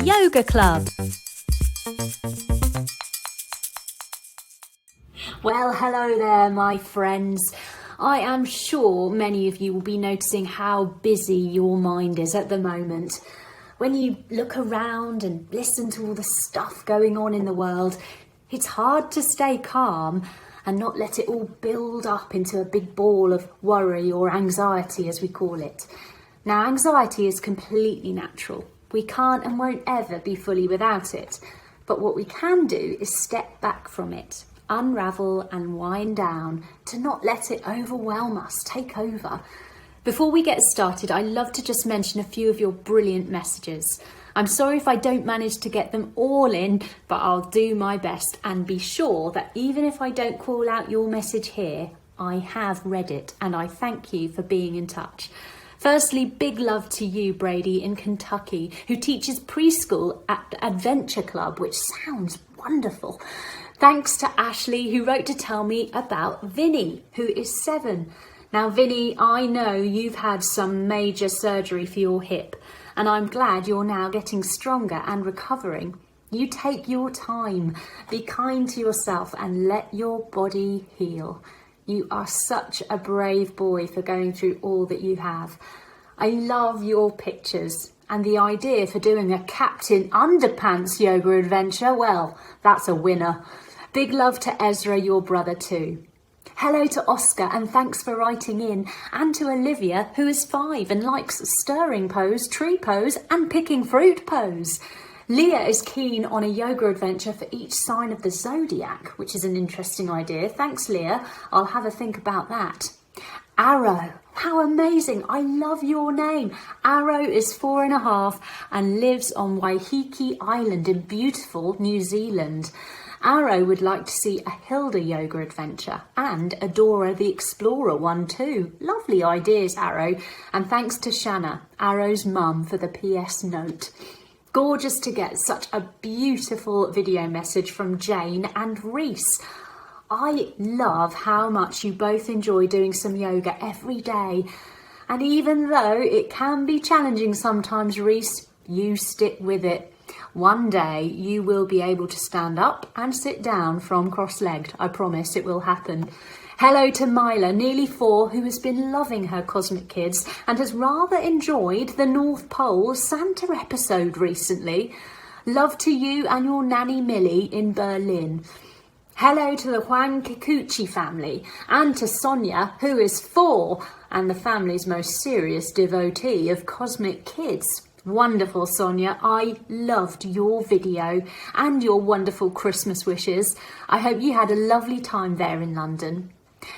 Yoga Club. Well, hello there, my friends. I am sure many of you will be noticing how busy your mind is at the moment. When you look around and listen to all the stuff going on in the world, it's hard to stay calm and not let it all build up into a big ball of worry or anxiety, as we call it. Now, anxiety is completely natural. We can't and won't ever be fully without it. But what we can do is step back from it, unravel and wind down to not let it overwhelm us, take over. Before we get started, I'd love to just mention a few of your brilliant messages. I'm sorry if I don't manage to get them all in, but I'll do my best, and be sure that even if I don't call out your message here, I have read it and I thank you for being in touch. Firstly, big love to you, Brady, in Kentucky, who teaches preschool at Adventure Club, which sounds wonderful. Thanks to Ashley, who wrote to tell me about Vinny, who is 7. Now, Vinny, I know you've had some major surgery for your hip, and I'm glad you're now getting stronger and recovering. You take your time, be kind to yourself and let your body heal. You are such a brave boy for going through all that you have. I love your pictures, and the idea for doing a Captain Underpants yoga adventure, well, that's a winner. Big love to Ezra, your brother too. Hello to Oscar, and thanks for writing in, and to Olivia, who is 5 and likes stirring pose, tree pose and picking fruit pose. Leah is keen on a yoga adventure for each sign of the zodiac, which is an interesting idea. Thanks, Leah. I'll have a think about that. Arrow, how amazing. I love your name. Arrow is 4.5 and lives on Waiheke Island in beautiful New Zealand. Arrow would like to see a Hilda yoga adventure and a Dora the Explorer one too. Lovely ideas, Arrow. And thanks to Shanna, Arrow's mum, for the PS note. Gorgeous to get such a beautiful video message from Jane and Reese. I love how much you both enjoy doing some yoga every day. And even though it can be challenging sometimes, Reese, you stick with it. One day you will be able to stand up and sit down from cross-legged. I promise it will happen. Hello to Myla, nearly 4, who has been loving her Cosmic Kids and has rather enjoyed the North Pole Santa episode recently. Love to you and your nanny Millie in Berlin. Hello to the Juan Kikuchi family and to Sonia, who is 4 and the family's most serious devotee of Cosmic Kids. Wonderful, Sonia. I loved your video and your wonderful Christmas wishes. I hope you had a lovely time there in London.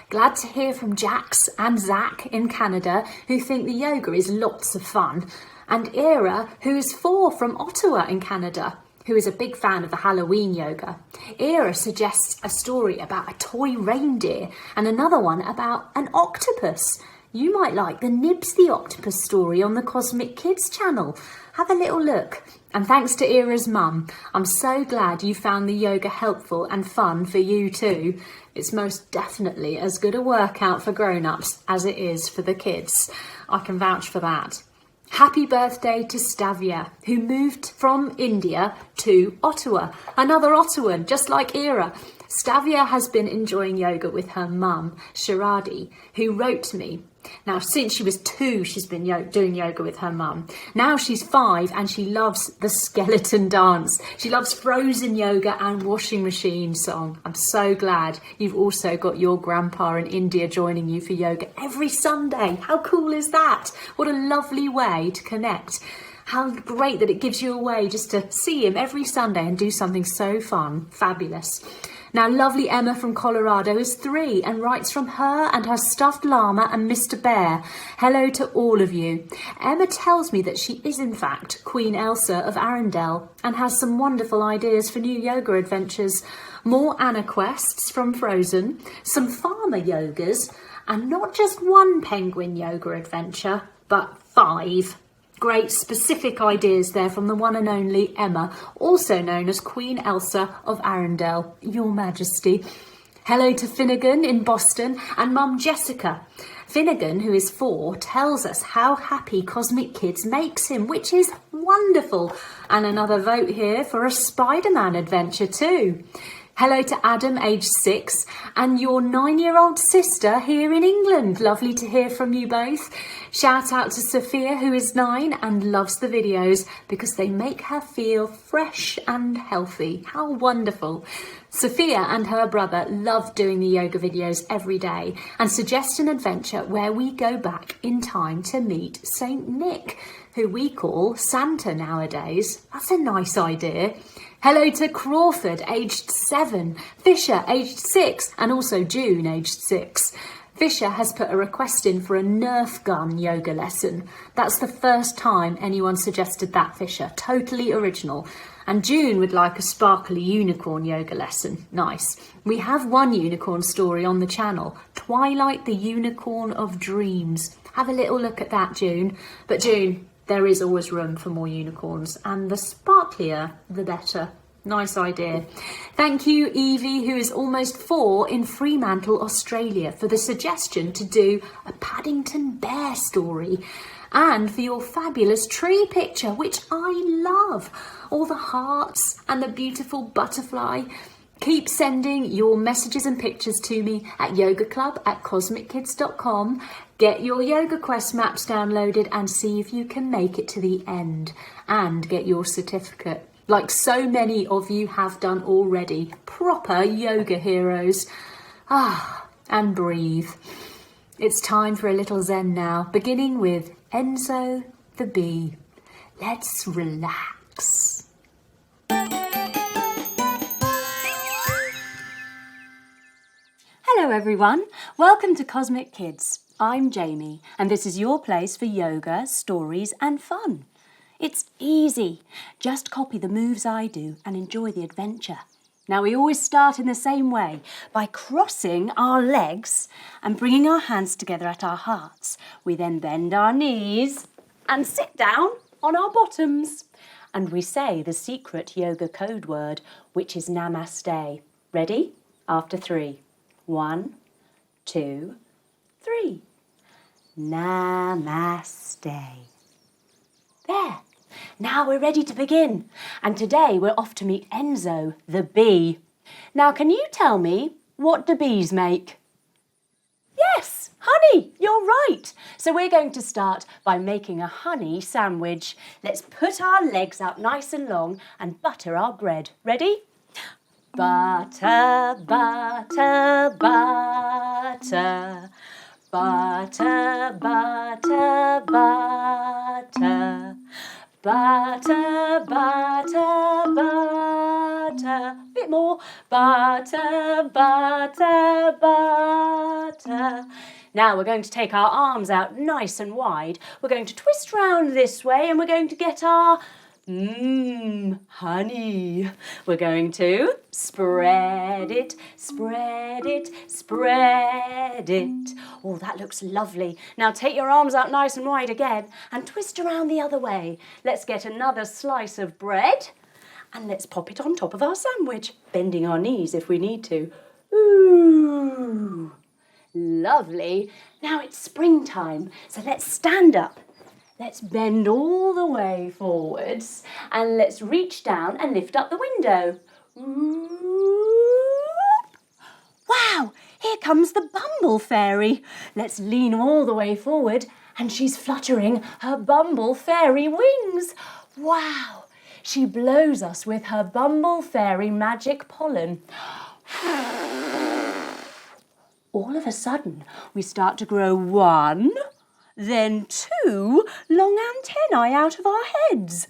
Glad to hear from Jax and Zach in Canada, who think the yoga is lots of fun. And Ira, who is 4 from Ottawa in Canada, who is a big fan of the Halloween yoga. Ira suggests a story about a toy reindeer and another one about an octopus. You might like the Nibs the Octopus story on the Cosmic Kids channel. Have a little look. And thanks to Ira's mum, I'm so glad you found the yoga helpful and fun for you too. It's most definitely as good a workout for grown-ups as it is for the kids. I can vouch for that. Happy birthday to Stavia, who moved from India to Ottawa. Another Ottawan, just like Ira. Stavia has been enjoying yoga with her mum, Sharadi, who wrote to me. Now, since she was 2, she's been doing yoga with her mum. Now she's 5 and she loves the skeleton dance. She loves Frozen yoga and washing machine song. I'm so glad you've also got your grandpa in India joining you for yoga every Sunday. How cool is that? What a lovely way to connect. How great that it gives you a way just to see him every Sunday and do something so fun. Fabulous. Now, lovely Emma from Colorado is 3 and writes from her and her stuffed llama and Mr. Bear. Hello to all of you. Emma tells me that she is in fact Queen Elsa of Arendelle and has some wonderful ideas for new yoga adventures. More Anna quests from Frozen, some farmer yogas, and not just one penguin yoga adventure, but 5. Great specific ideas there from the one and only Emma, also known as Queen Elsa of Arendelle, Your Majesty. Hello to Finnegan in Boston and Mum Jessica. Finnegan, who is 4, tells us how happy Cosmic Kids makes him, which is wonderful. And another vote here for a Spider-Man adventure too. Hello to Adam, aged 6, and your 9-year-old sister here in England. Lovely to hear from you both. Shout out to Sophia, who is 9 and loves the videos because they make her feel fresh and healthy. How wonderful. Sophia and her brother love doing the yoga videos every day and suggest an adventure where we go back in time to meet Saint Nick, who we call Santa nowadays. That's a nice idea. Hello to Crawford, aged 7, Fisher, aged 6, and also June, aged 6. Fisher has put a request in for a Nerf gun yoga lesson. That's the first time anyone suggested that, Fisher. Totally original. And June would like a sparkly unicorn yoga lesson. Nice. We have one unicorn story on the channel, Twilight the Unicorn of Dreams. Have a little look at that, June. But June, there is always room for more unicorns, and the sparklier, the better. Nice idea. Thank you, Evie, who is almost 4 in Fremantle, Australia, for the suggestion to do a Paddington Bear story, and for your fabulous tree picture, which I love. All the hearts and the beautiful butterfly. Keep sending your messages and pictures to me at yogaclub@cosmickids.com. Get your Yoga Quest maps downloaded and see if you can make it to the end and get your certificate, like so many of you have done already. Proper yoga heroes. And breathe. It's time for a little Zen now, beginning with Enzo the Bee. Let's relax. Hello everyone, welcome to Cosmic Kids. I'm Jamie and this is your place for yoga, stories and fun. It's easy, just copy the moves I do and enjoy the adventure. Now we always start in the same way, by crossing our legs and bringing our hands together at our hearts. We then bend our knees and sit down on our bottoms. And we say the secret yoga code word, which is Namaste. Ready? After 3. 1, 2, 3. Namaste. There. Now we're ready to begin. And today we're off to meet Enzo the Bee. Now can you tell me, what do bees make? Yes, honey, you're right. So we're going to start by making a honey sandwich. Let's put our legs out nice and long and butter our bread. Ready? Butter, butter, butter. Butter, butter, butter. Butter, butter, butter. Bit more. Butter, butter, butter. Now we're going to take our arms out nice and wide. We're going to twist round this way and we're going to get our honey. We're going to spread it, spread it, spread it. Oh, that looks lovely. Now take your arms out nice and wide again and twist around the other way. Let's get another slice of bread and let's pop it on top of our sandwich, bending our knees if we need to. Ooh, lovely. Now it's springtime, so let's stand up. Let's bend all the way forwards and let's reach down and lift up the window. Wow, here comes the Bumble Fairy. Let's lean all the way forward and she's fluttering her Bumble Fairy wings. Wow, she blows us with her Bumble Fairy magic pollen. All of a sudden, we start to grow 1, then 2 long antennae out of our heads.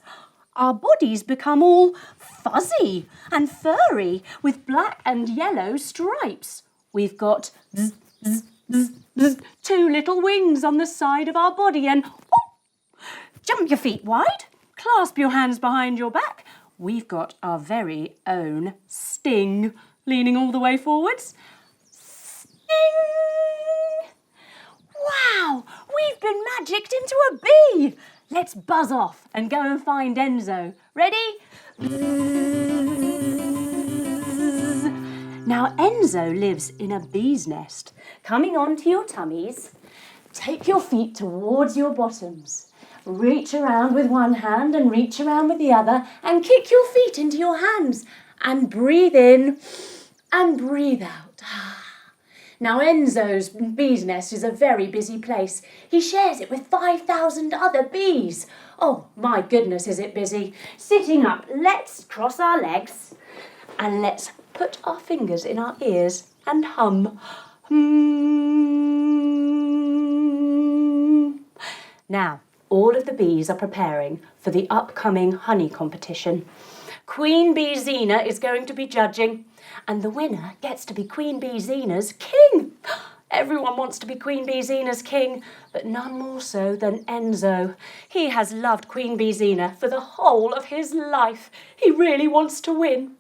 Our bodies become all fuzzy and furry with black and yellow stripes. We've got 2 little wings on the side of our body and jump your feet wide, clasp your hands behind your back. We've got our very own sting, leaning all the way forwards. Sting! Wow, we've been magicked into a bee. Let's buzz off and go and find Enzo. Ready? Now Enzo lives in a bee's nest. Coming onto your tummies, take your feet towards your bottoms. Reach around with one hand and reach around with the other and kick your feet into your hands and breathe in and breathe out. Now Enzo's bee's nest is a very busy place. He shares it with 5,000 other bees. Oh my goodness, is it busy. Sitting up, let's cross our legs and let's put our fingers in our ears and hum. Now, all of the bees are preparing for the upcoming honey competition. Queen Bee Zena is going to be judging, and the winner gets to be Queen Bee Zena's king. Everyone wants to be Queen Bee Zena's king, but none more so than Enzo. He has loved Queen Bee Zena for the whole of his life. He really wants to win.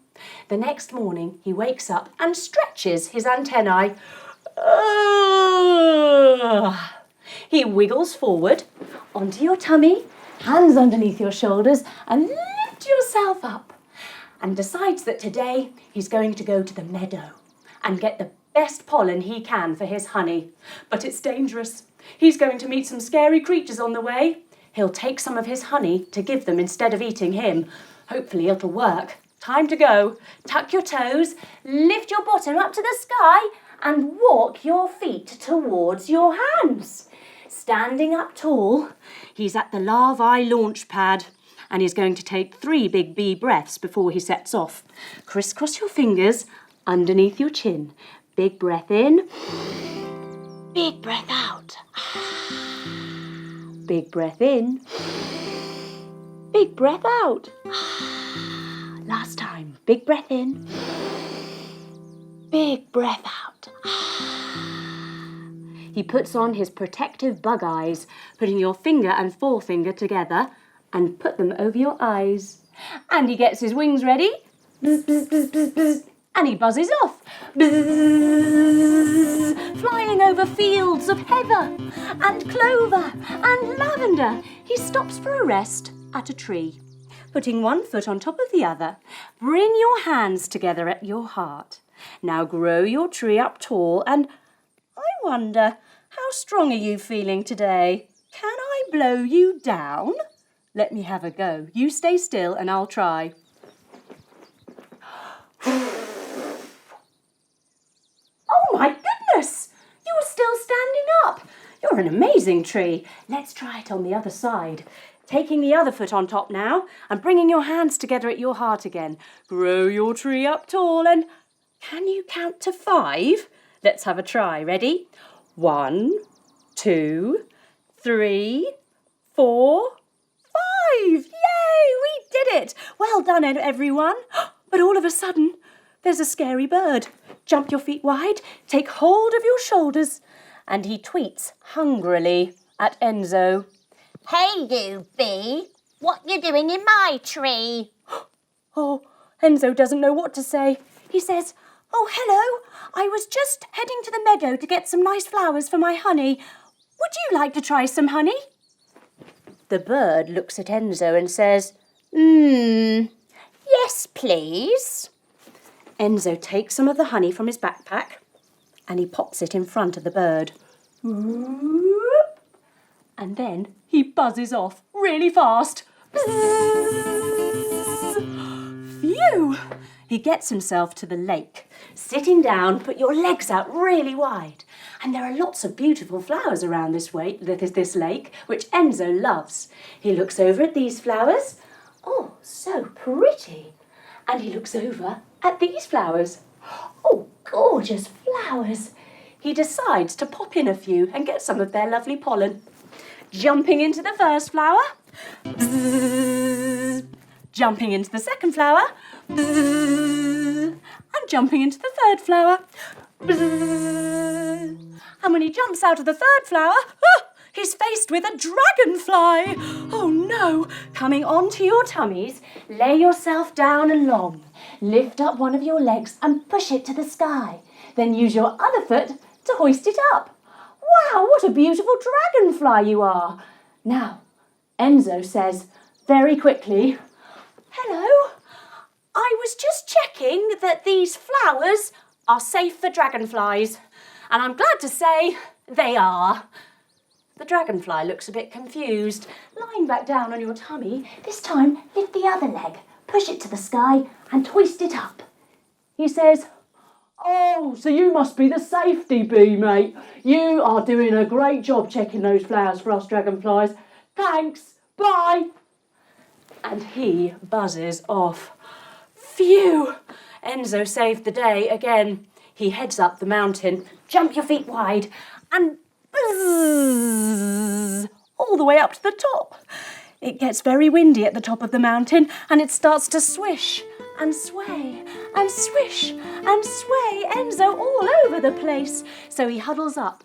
The next morning, he wakes up and stretches his antennae. He wiggles forward onto your tummy, hands underneath your shoulders, and lift yourself up. And decides that today he's going to go to the meadow and get the best pollen he can for his honey. But it's dangerous. He's going to meet some scary creatures on the way. He'll take some of his honey to give them instead of eating him. Hopefully it'll work. Time to go. Tuck your toes, lift your bottom up to the sky and walk your feet towards your hands. Standing up tall, he's at the larvae launch pad. And he's going to take 3 big bee breaths before he sets off. Crisscross your fingers underneath your chin. Big breath in. Big breath out. Big breath in. Big breath out. Last time. Big breath in. Big breath out. He puts on his protective bug eyes, putting your finger and forefinger together and put them over your eyes. And he gets his wings ready. Bzz, bzz, bzz, bzz, bzz. And he buzzes off. Bzz, flying over fields of heather and clover and lavender. He stops for a rest at a tree. Putting one foot on top of the other, bring your hands together at your heart. Now grow your tree up tall and I wonder, how strong are you feeling today? Can I blow you down? Let me have a go. You stay still and I'll try. Oh my goodness! You are still standing up. You're an amazing tree. Let's try it on the other side. Taking the other foot on top now and bringing your hands together at your heart again. Grow your tree up tall and can you count to 5? Let's have a try. Ready? 1, 2, 3, 4, 5! Yay! We did it! Well done, everyone. But all of a sudden, there's a scary bird. Jump your feet wide, take hold of your shoulders, and he tweets hungrily at Enzo. Hey, you bee! What you doing in my tree? Oh, Enzo doesn't know what to say. He says, "Oh, hello. I was just heading to the meadow to get some nice flowers for my honey. Would you like to try some honey?" The bird looks at Enzo and says, Yes, please. Enzo takes some of the honey from his backpack and he pops it in front of the bird. And then he buzzes off really fast. Phew! He gets himself to the lake. Sitting down, put your legs out really wide. And there are lots of beautiful flowers around this lake, which Enzo loves. He looks over at these flowers. Oh, so pretty. And he looks over at these flowers. Oh, gorgeous flowers. He decides to pop in a few and get some of their lovely pollen. Jumping into the first flower. Bzzz. Jumping into the second flower. Bzzz. And jumping into the third flower. Bzzz. And when he jumps out of the third flower, he's faced with a dragonfly. Oh no! Coming onto your tummies, lay yourself down and long. Lift up one of your legs and push it to the sky. Then use your other foot to hoist it up. Wow, what a beautiful dragonfly you are. Now, Enzo says very quickly, "Hello, I was just checking that these flowers are safe for dragonflies, and I'm glad to say they are. The dragonfly looks a bit confused. Lying back down on your tummy, this time lift the other leg, push it to the sky and twist it up. He says, "Oh, so you must be the safety bee, mate. You are doing a great job checking those flowers for us dragonflies. Thanks, bye." And he buzzes off. Phew! Enzo saved the day again. He heads up the mountain, jump your feet wide, and buzz all the way up to the top. It gets very windy at the top of the mountain, and it starts to swish and sway and swish and sway Enzo all over the place. So he huddles up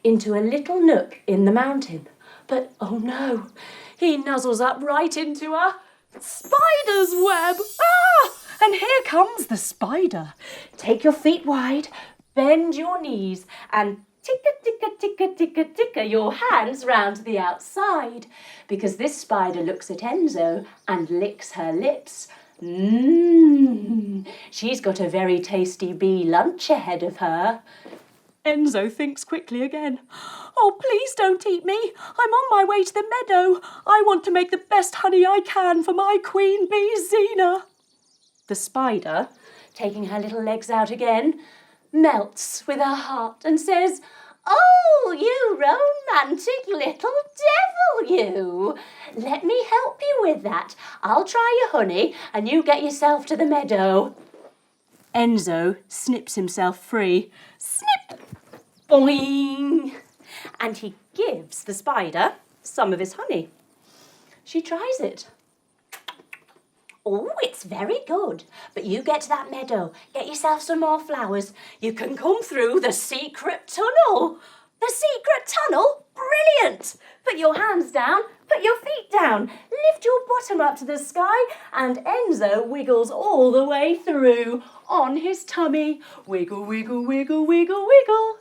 into a little nook in the mountain. But oh no, he nuzzles up right into a spider's web. Ah! And here comes the spider. Take your feet wide, bend your knees, and ticker your hands round to the outside, because this spider looks at Enzo and licks her lips. She's got a very tasty bee lunch ahead of her. Enzo thinks quickly again. Oh, please don't eat me. I'm on my way to the meadow. I want to make the best honey I can for my queen bee Zena. The spider, taking her little legs out again, melts with her heart and says, "Oh, you romantic little devil, you! Let me help you with that. I'll try your honey and you get yourself to the meadow." Enzo snips himself free. Snip! Boing! And he gives the spider some of his honey. She tries it. "Oh, it's very good. But you get to that meadow. Get yourself some more flowers. You can come through the secret tunnel." The secret tunnel? Brilliant! Put your hands down. Put your feet down. Lift your bottom up to the sky. And Enzo wiggles all the way through on his tummy. Wiggle, wiggle, wiggle, wiggle, wiggle.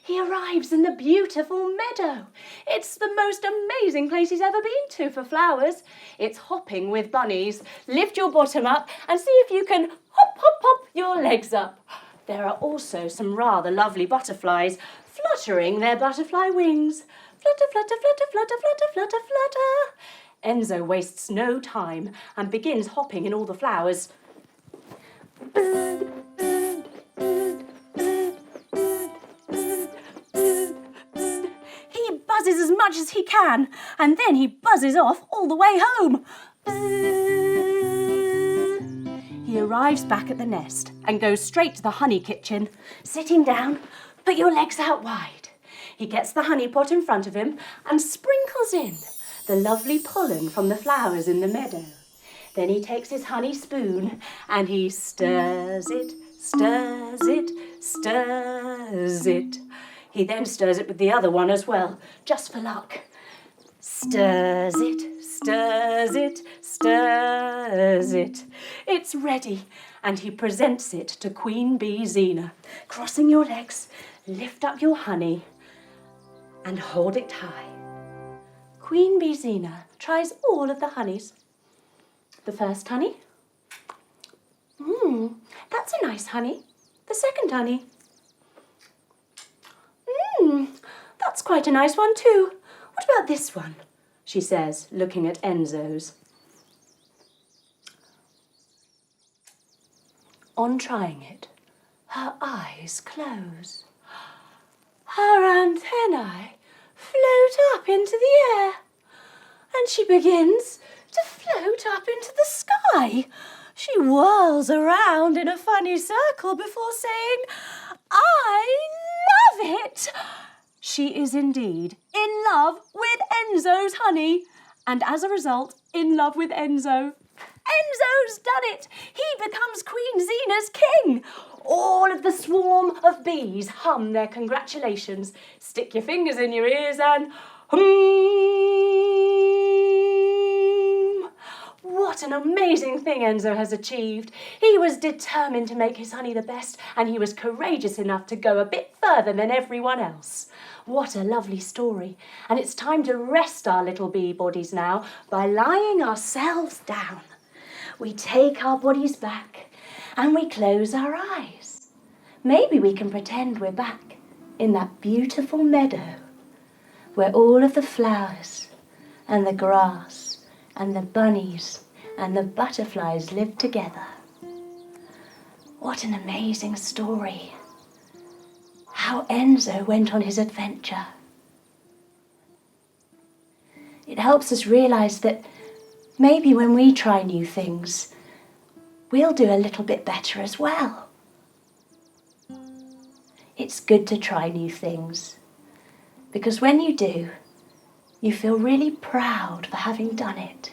He arrives in the beautiful meadow. It's the most amazing place he's ever been to for flowers. It's hopping with bunnies. Lift your bottom up and see if you can hop, hop, hop your legs up. There are also some rather lovely butterflies fluttering their butterfly wings. Flutter, flutter, flutter, flutter, flutter, flutter, flutter. Enzo wastes no time and begins hopping in all the flowers. He buzzes as much as he can, and then he buzzes off all the way home. He arrives back at the nest and goes straight to the honey kitchen. Sitting down, put your legs out wide. He gets the honey pot in front of him and sprinkles in the lovely pollen from the flowers in the meadow. Then he takes his honey spoon and he stirs it, stirs it, stirs it. He then stirs it with the other one as well, just for luck. Stirs it, stirs it, stirs it. It's ready, and he presents it to Queen Bee Zena. Crossing your legs, lift up your honey and hold it high. Queen Bee Zena tries all of the honeys. The first honey. That's a nice honey. The second honey. That's quite a nice one too. What about this one? She says, looking at Enzo's. On trying it, her eyes close. Her antennae float up into the air, and she begins to float up into the sky. She whirls around in a funny circle before saying, "I love it." She is indeed in love with Enzo's honey, and as a result, in love with Enzo. Enzo's done it! He becomes Queen Zena's king! All of the swarm of bees hum their congratulations. Stick your fingers in your ears and hum! What an amazing thing Enzo has achieved. He was determined to make his honey the best, and he was courageous enough to go a bit further than everyone else. What a lovely story. And it's time to rest our little bee bodies now by lying ourselves down. We take our bodies back and we close our eyes. Maybe we can pretend we're back in that beautiful meadow where all of the flowers and the grass and the bunnies and the butterflies live together. What an amazing story. How Enzo went on his adventure. It helps us realize that maybe when we try new things, we'll do a little bit better as well. It's good to try new things, because when you do, you feel really proud for having done it.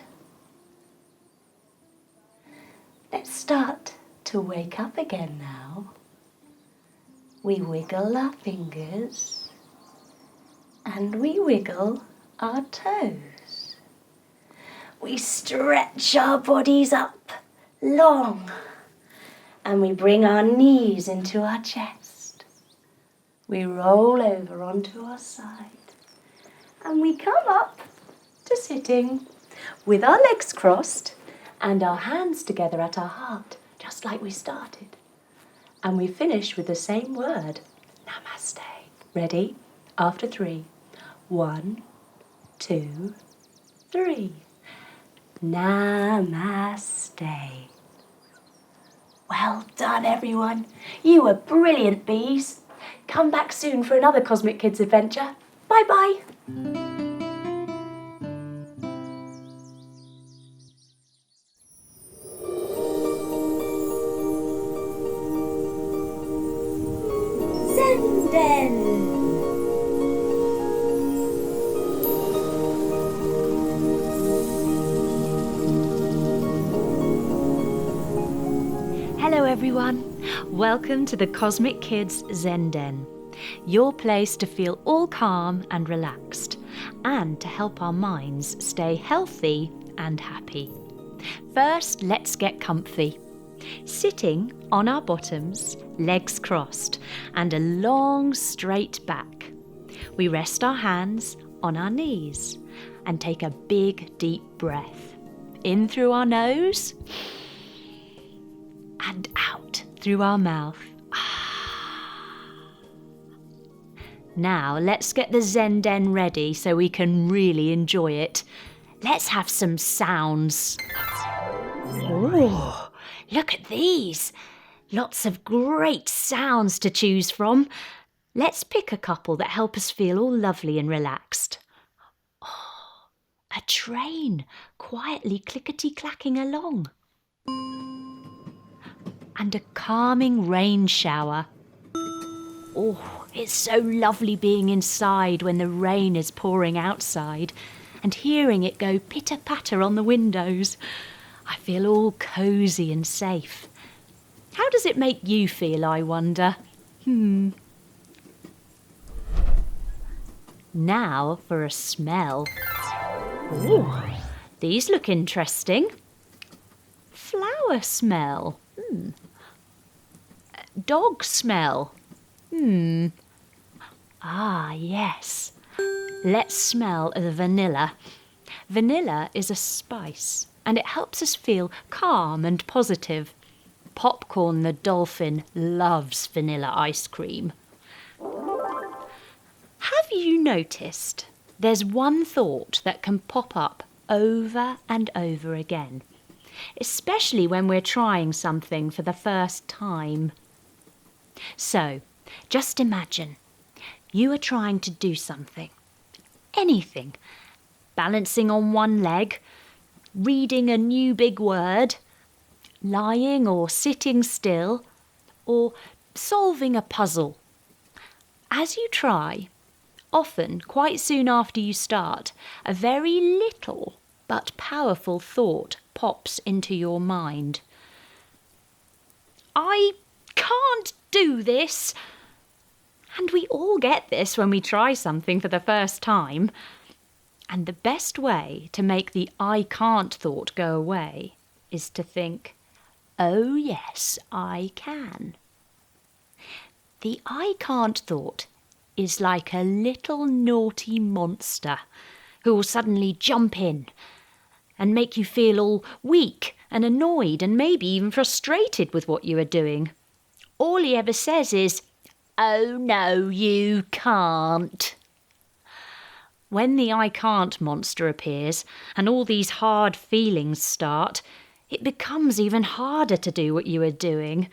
Let's start to wake up again now. We wiggle our fingers and we wiggle our toes. We stretch our bodies up long and we bring our knees into our chest. We roll over onto our side and we come up to sitting with our legs crossed and our hands together at our heart, just like we started. And we finish with the same word, namaste. Ready? After 3. 1, 2, 3. Namaste. Well done, everyone. You were brilliant, bees. Come back soon for another Cosmic Kids adventure. Bye-bye. Zen Den. Hello everyone, welcome to the Cosmic Kids Zen Den, your place to feel all calm and relaxed, and to help our minds stay healthy and happy. First, let's get comfy. Sitting on our bottoms, legs crossed, and a long straight back. We rest our hands on our knees and take a big deep breath. In through our nose and out through our mouth. Now let's get the Zen Den ready so we can really enjoy it. Let's have some sounds. Oh, look at these. Lots of great sounds to choose from. Let's pick a couple that help us feel all lovely and relaxed. Oh, a train quietly clickety-clacking along. And a calming rain shower. Oh, it's so lovely being inside when the rain is pouring outside and hearing it go pitter-patter on the windows. I feel all cosy and safe. How does it make you feel, I wonder? Now for a smell. Ooh, these look interesting. Flower smell. Dog smell. Ah, yes. Let's smell the vanilla. Vanilla is a spice, and it helps us feel calm and positive. Popcorn the dolphin loves vanilla ice cream. Have you noticed there's one thought that can pop up over and over again, especially when we're trying something for the first time? So, just imagine you are trying to do something, anything, balancing on one leg, reading a new big word, lying or sitting still, or solving a puzzle. As you try, often quite soon after you start, a very little but powerful thought pops into your mind. I can't do this. And we all get this when we try something for the first time. And the best way to make the I can't thought go away is to think, oh yes, I can. The I can't thought is like a little naughty monster who will suddenly jump in and make you feel all weak and annoyed and maybe even frustrated with what you are doing. All he ever says is, "Oh no, you can't." When the "I can't" monster appears and all these hard feelings start, it becomes even harder to do what you are doing.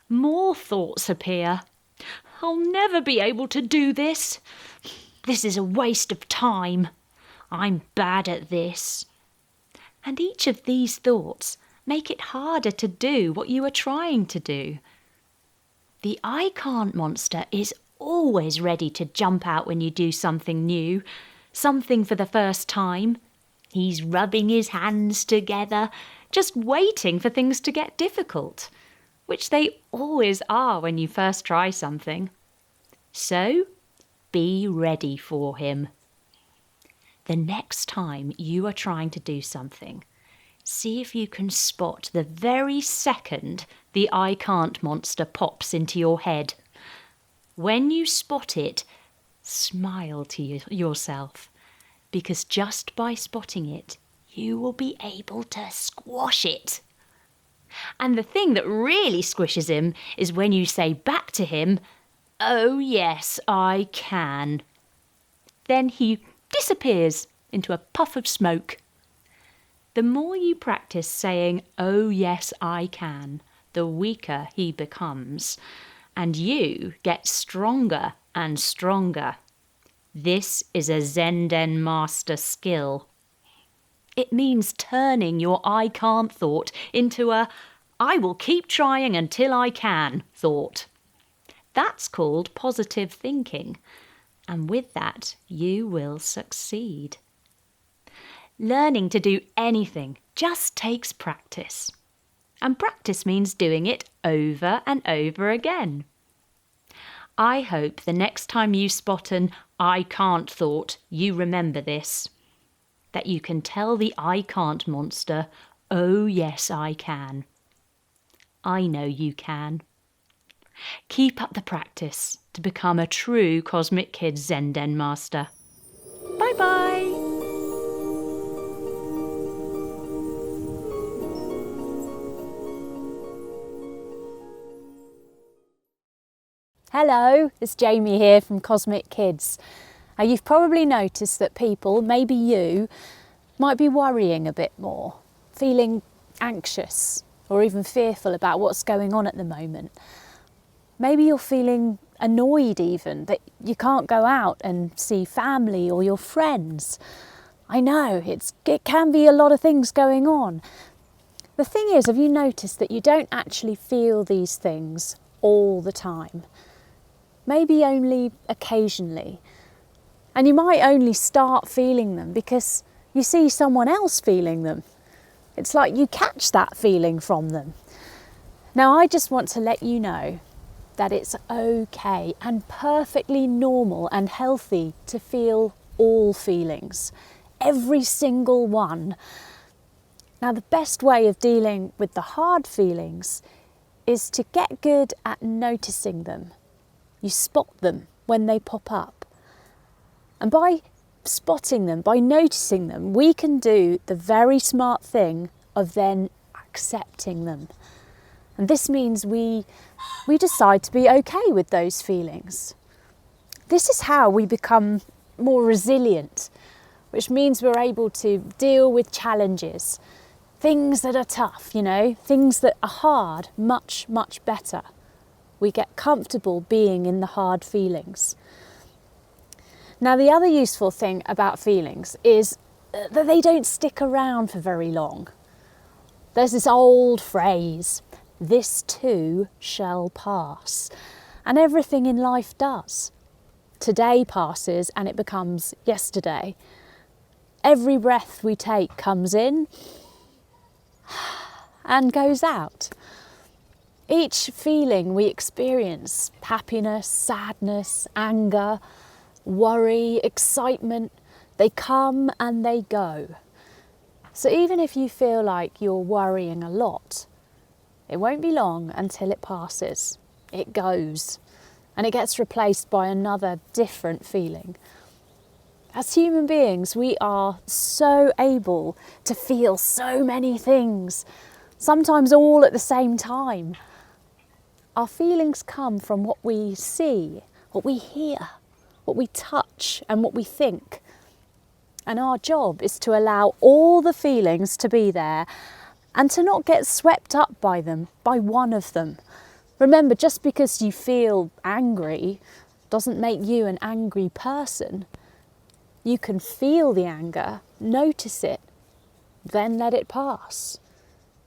More thoughts appear. "I'll never be able to do this. This is a waste of time. I'm bad at this." And each of these thoughts make it harder to do what you are trying to do. The "I can't" monster is always ready to jump out when you do something new, something for the first time. He's rubbing his hands together, just waiting for things to get difficult, which they always are when you first try something. So, be ready for him. The next time you are trying to do something, see if you can spot the very second the "I can't" monster pops into your head. When you spot it, smile to yourself, because just by spotting it, you will be able to squash it. And the thing that really squishes him is when you say back to him, "Oh yes, I can." Then he disappears into a puff of smoke. The more you practice saying, "Oh yes, I can," the weaker he becomes, and you get stronger and stronger. This is a Zen Den master skill. It means turning your "I can't" thought into a "I will keep trying until I can" thought. That's called positive thinking, and with that you will succeed. Learning to do anything just takes practice, and practice means doing it over and over again. I hope the next time you spot an "I can't" thought, you remember this, that you can tell the "I can't" monster, "Oh yes, I can." I know you can. Keep up the practice to become a true Cosmic Kids Zen Den master. Bye-bye. Hello, it's Jamie here from Cosmic Kids. Now, you've probably noticed that people, maybe you, might be worrying a bit more, feeling anxious or even fearful about what's going on at the moment. Maybe you're feeling annoyed even that you can't go out and see family or your friends. I know, it can be a lot of things going on. The thing is, have you noticed that you don't actually feel these things all the time? Maybe only occasionally. And you might only start feeling them because you see someone else feeling them. It's like you catch that feeling from them. Now, I just want to let you know that it's okay and perfectly normal and healthy to feel all feelings, every single one. Now, the best way of dealing with the hard feelings is to get good at noticing them. You spot them when they pop up. And by spotting them, by noticing them, we can do the very smart thing of then accepting them. And this means we decide to be okay with those feelings. This is how we become more resilient, which means we're able to deal with challenges, things that are tough, things that are hard, much, much better. We get comfortable being in the hard feelings. Now, the other useful thing about feelings is that they don't stick around for very long. There's this old phrase, "This too shall pass." And everything in life does. Today passes and it becomes yesterday. Every breath we take comes in and goes out. Each feeling we experience, happiness, sadness, anger, worry, excitement, they come and they go. So even if you feel like you're worrying a lot, it won't be long until it passes. It goes and it gets replaced by another different feeling. As human beings, we are so able to feel so many things. sometimes all at the same time. Our feelings come from what we see, what we hear, what we touch and what we think. And our job is to allow all the feelings to be there and to not get swept up by them, by one of them. Remember, just because you feel angry doesn't make you an angry person. You can feel the anger, notice it, then let it pass.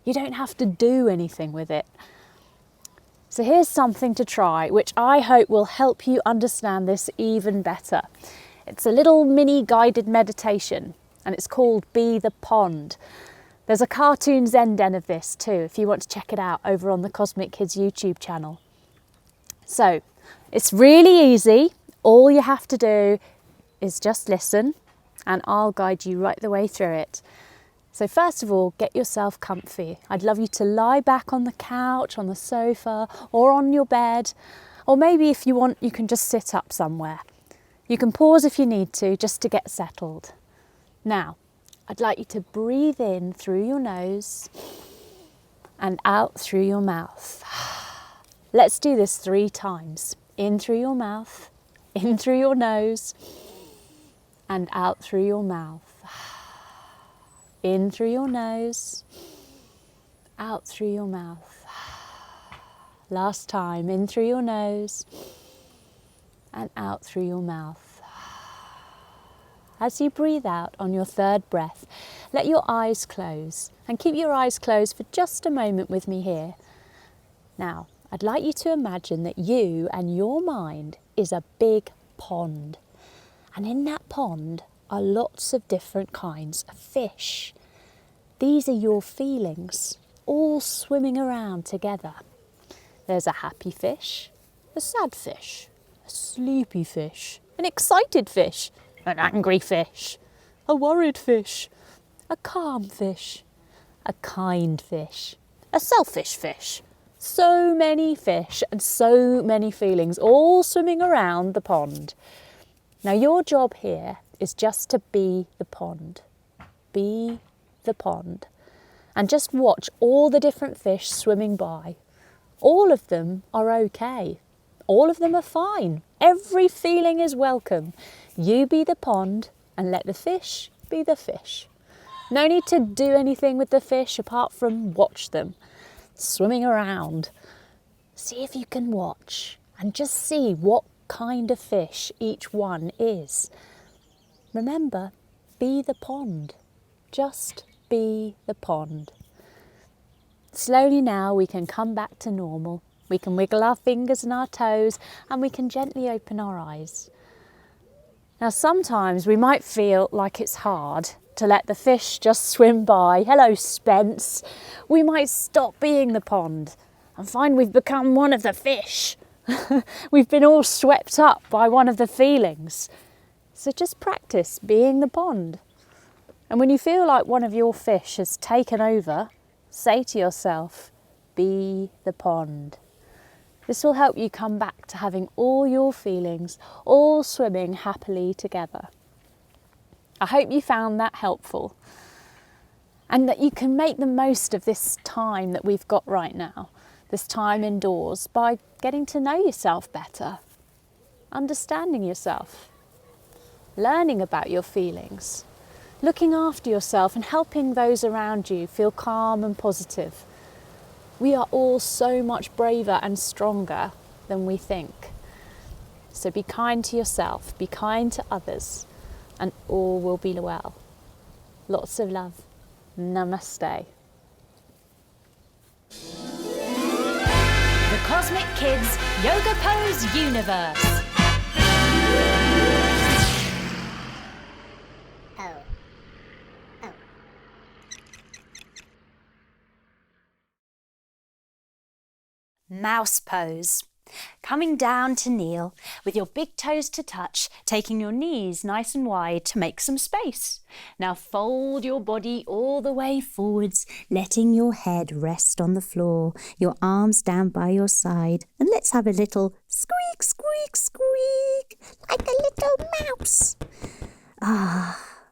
You don't have to do anything with it. So here's something to try, which I hope will help you understand this even better. It's a little mini guided meditation, and it's called Be the Pond. There's a cartoon Zen Den of this too, if you want to check it out over on the Cosmic Kids YouTube channel. So, it's really easy. All you have to do is just listen, and I'll guide you right the way through it. So first of all, get yourself comfy. I'd love you to lie back on the couch, on the sofa, or on your bed, or maybe if you want, you can just sit up somewhere. You can pause if you need to, just to get settled. Now, I'd like you to breathe in through your nose and out through your mouth. Let's do this 3 times. In through your mouth, in through your nose, and out through your mouth. In through your nose, out through your mouth. Last time, in through your nose and out through your mouth. As you breathe out on your 3rd breath, let your eyes close and keep your eyes closed for just a moment with me here. Now, I'd like you to imagine that you and your mind is a big pond. And in that pond are lots of different kinds of fish. These are your feelings, all swimming around together. There's a happy fish, a sad fish, a sleepy fish, an excited fish, an angry fish, a worried fish, a calm fish, a kind fish, a selfish fish. So many fish and so many feelings all swimming around the pond. Now your job here is just to be the pond. Be the pond. And just watch all the different fish swimming by. All of them are okay. All of them are fine. Every feeling is welcome. You be the pond and let the fish be the fish. No need to do anything with the fish apart from watch them swimming around. See if you can watch and just see what kind of fish each one is. Remember, be the pond. Just be the pond. Slowly now we can come back to normal. We can wiggle our fingers and our toes and we can gently open our eyes. Now sometimes we might feel like it's hard to let the fish just swim by. Hello, Spence. We might stop being the pond and find we've become one of the fish. We've been all swept up by one of the feelings. So just practice being the pond. And when you feel like one of your fish has taken over, say to yourself, be the pond. This will help you come back to having all your feelings all swimming happily together. I hope you found that helpful and that you can make the most of this time that we've got right now, this time indoors, by getting to know yourself better, understanding yourself, learning about your feelings, looking after yourself and helping those around you feel calm and positive. We are all so much braver and stronger than we think. So be kind to yourself, be kind to others, and all will be well. Lots of love. Namaste. The Cosmic Kids Yoga Pose Universe. Mouse pose. Coming down to kneel with your big toes to touch, taking your knees nice and wide to make some space. Now fold your body all the way forwards, letting your head rest on the floor, your arms down by your side, and let's have a little squeak, squeak, squeak, like a little mouse.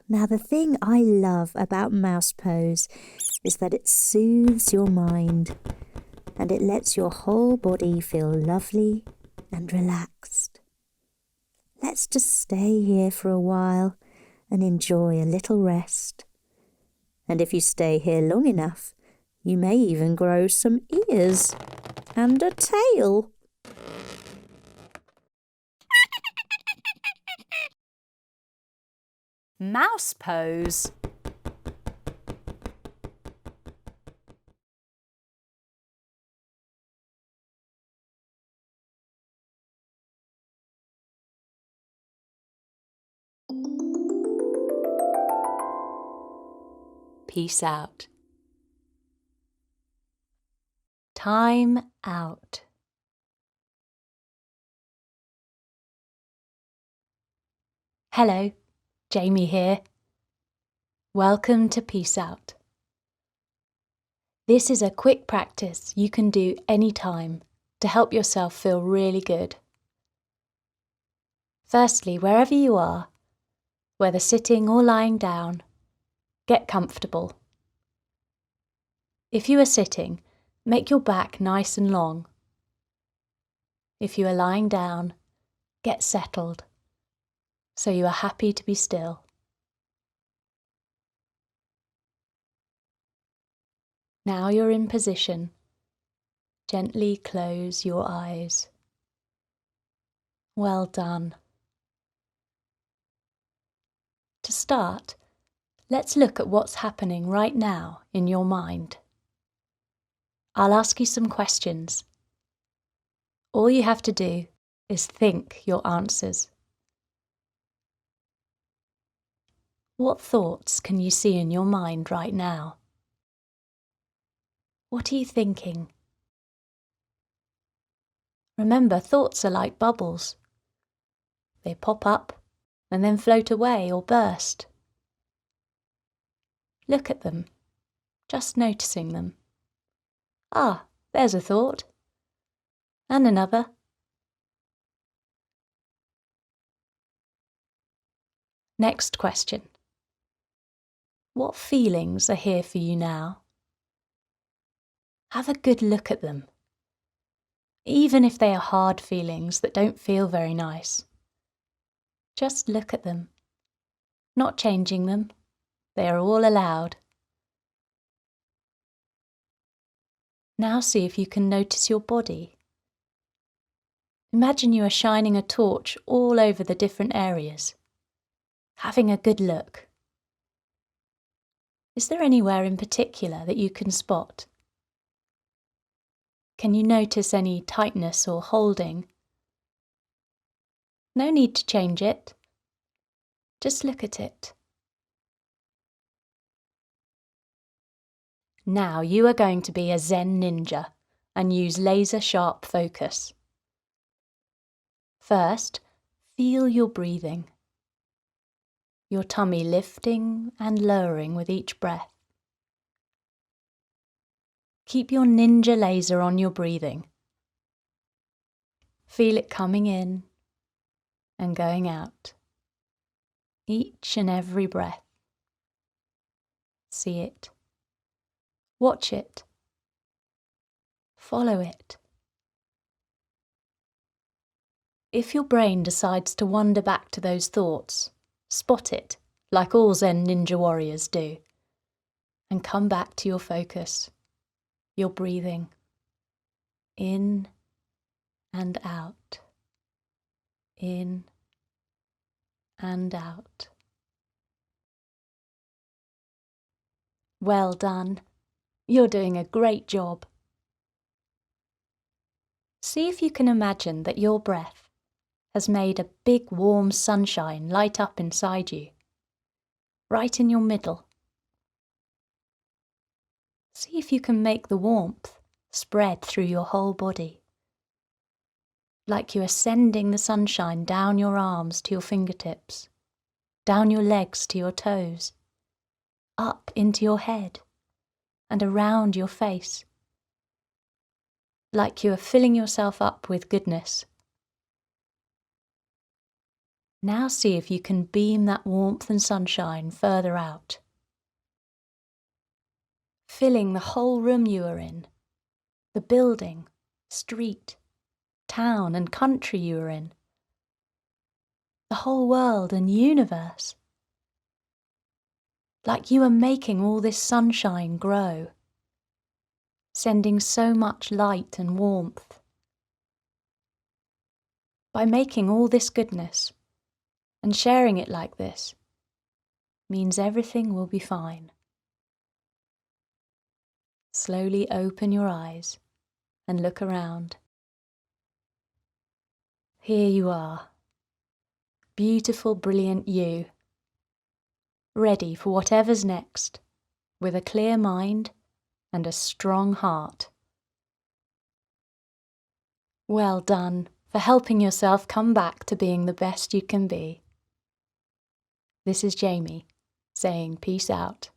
Now the thing I love about mouse pose is that it soothes your mind and it lets your whole body feel lovely and relaxed. Let's just stay here for a while and enjoy a little rest. And if you stay here long enough, you may even grow some ears and a tail. Mouse pose. Peace out. Time out. Hello, Jamie here. Welcome to Peace Out. This is a quick practice you can do anytime to help yourself feel really good. Firstly, wherever you are, whether sitting or lying down, get comfortable. If you are sitting, make your back nice and long. If you are lying down, get settled, so you are happy to be still. Now you're in position. Gently close your eyes. Well done. To start, let's look at what's happening right now in your mind. I'll ask you some questions. All you have to do is think your answers. What thoughts can you see in your mind right now? What are you thinking? Remember, thoughts are like bubbles. They pop up and then float away or burst. Look at them, just noticing them. Ah, there's a thought. And another. Next question. What feelings are here for you now? Have a good look at them. Even if they are hard feelings that don't feel very nice. Just look at them, not changing them. They are all allowed. Now see if you can notice your body. Imagine you are shining a torch all over the different areas, having a good look. Is there anywhere in particular that you can spot? Can you notice any tightness or holding? No need to change it. Just look at it. Now you are going to be a Zen ninja and use laser-sharp focus. First, feel your breathing. Your tummy lifting and lowering with each breath. Keep your ninja laser on your breathing. Feel it coming in and going out. Each and every breath. See it. Watch it. Follow it. If your brain decides to wander back to those thoughts, spot it, like all Zen ninja warriors do, and come back to your focus, your breathing, in and out, in and out. Well done. You're doing a great job. See if you can imagine that your breath has made a big warm sunshine light up inside you, right in your middle. See if you can make the warmth spread through your whole body, like you are sending the sunshine down your arms to your fingertips, down your legs to your toes, up into your head and around your face, like you are filling yourself up with goodness. Now see if you can beam that warmth and sunshine further out, filling the whole room you are in, the building, street, town and country you are in, the whole world and universe. Like you are making all this sunshine grow, sending so much light and warmth. By making all this goodness and sharing it like this means everything will be fine. Slowly open your eyes and look around. Here you are, beautiful, brilliant you, ready for whatever's next, with a clear mind and a strong heart. Well done for helping yourself come back to being the best you can be. This is Jamie, saying peace out.